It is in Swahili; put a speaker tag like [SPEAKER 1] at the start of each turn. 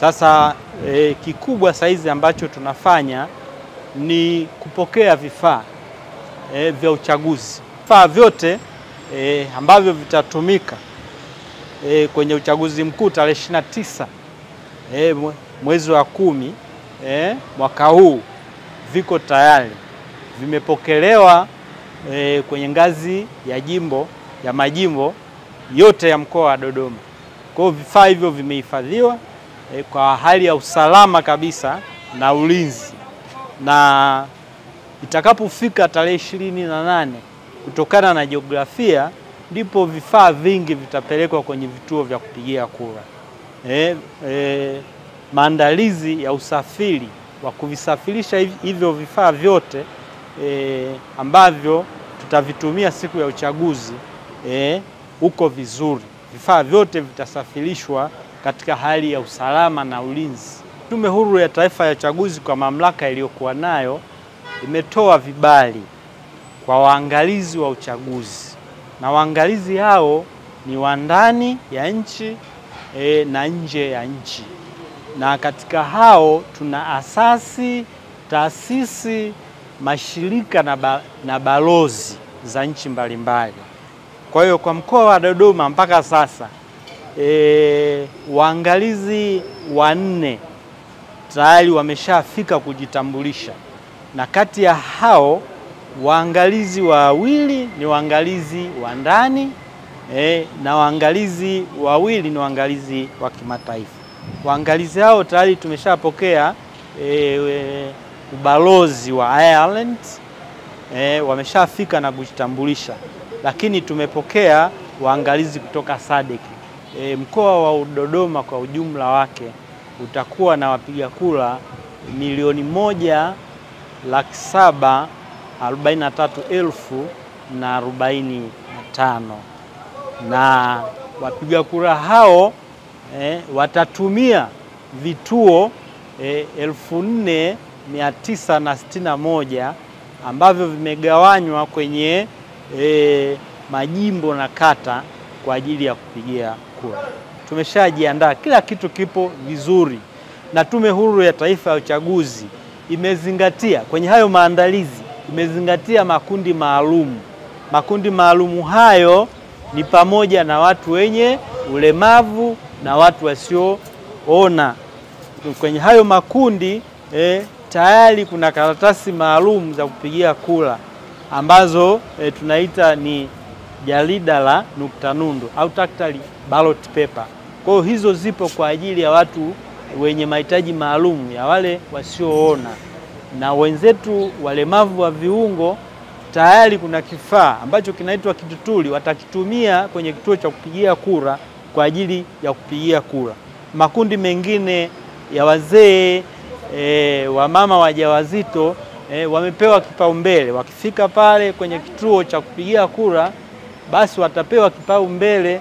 [SPEAKER 1] Sasa kikubwa saizi ambacho tunafanya ni kupokea vifaa vya uchaguzi. Vifaa vyote ambavyo vitatumika kwenye uchaguzi mkuu tarehe 29 mwezi wa 10 mwaka huu viko tayari, vimepokelewa kwenye ngazi ya jimbo ya majimbo yote ya mkoa wa Dodoma. Kwa hiyo vifaa hivyo vimehifadhiwa kwa hali ya usalama kabisa na ulinzi, na itakapofika tarehe 28 kutokana na jiografia ndipo vifaa vingi vitapelekwa kwenye vituo vya kupigia kura. Maandalizi ya usafiri wa kuvisafirisha hivyo vifaa vyote ambavyo tutavitumia siku ya uchaguzi uko vizuri. Vifaa vyote vitasafirishwa katika hali ya usalama na ulinzi. Tume Huru ya Taifa ya Uchaguzi kwa mamlaka iliyokuwa nayo imetoa vibali kwa waangalizi wa uchaguzi, na waangalizi hao ni wa ndani ya nchi na nje ya nchi, na katika hao tuna asasi, taasisi, mashirika na balozi za nchi mbalimbali. Kwa hiyo kwa mkoa wa Dodoma mpaka sasa waangalizi 4 tayari wameshafika kujitambulisha, na kati ya hao waangalizi 2 ni waangalizi wa ndani na waangalizi 2 ni waangalizi wa kimataifa. Waangalizi hao tayari tumeshapokea ubalozi wa Ireland wameshafika na kujitambulisha, lakini tumepokea waangalizi kutoka SADC. Mkoa wa Dodoma kwa ujumla wake utakuwa na wapiga kura 1,743,045 na wapiga kura hao watatumia vituo 4,961 ambavyo vimegawanywa kwenye majimbo na kata kwa ajili ya kupigia kura. Tumeshajiandaa, kila kitu kipo vizuri, na Tume Huru ya Taifa ya Uchaguzi imezingatia kwenye hayo maandalizi, imezingatia makundi maalum. Makundi maalumu hayo ni pamoja na watu wenye ulemavu na watu wasioona. Kwenye hayo makundi tayari kuna karatasi maalum za kupigia kura ambazo tunaita ni jarida la nukta nundu au tactile ballot paper. Kwa hiyo hizo zipo kwa ajili ya watu wenye mahitaji maalum, ya wale wasioona na wenzetu walemavu wa viungo. Tayari kuna kifaa ambacho kinaitwa kitutuli, watakitumia kwenye kituo cha kupigia kura kwa ajili ya kupigia kura. Makundi mengine ya wazee, wamama wajawazito wamepewa kipaumbele. Wakifika pale kwenye kituo cha kupigia kura, basi watapewa kipaumbele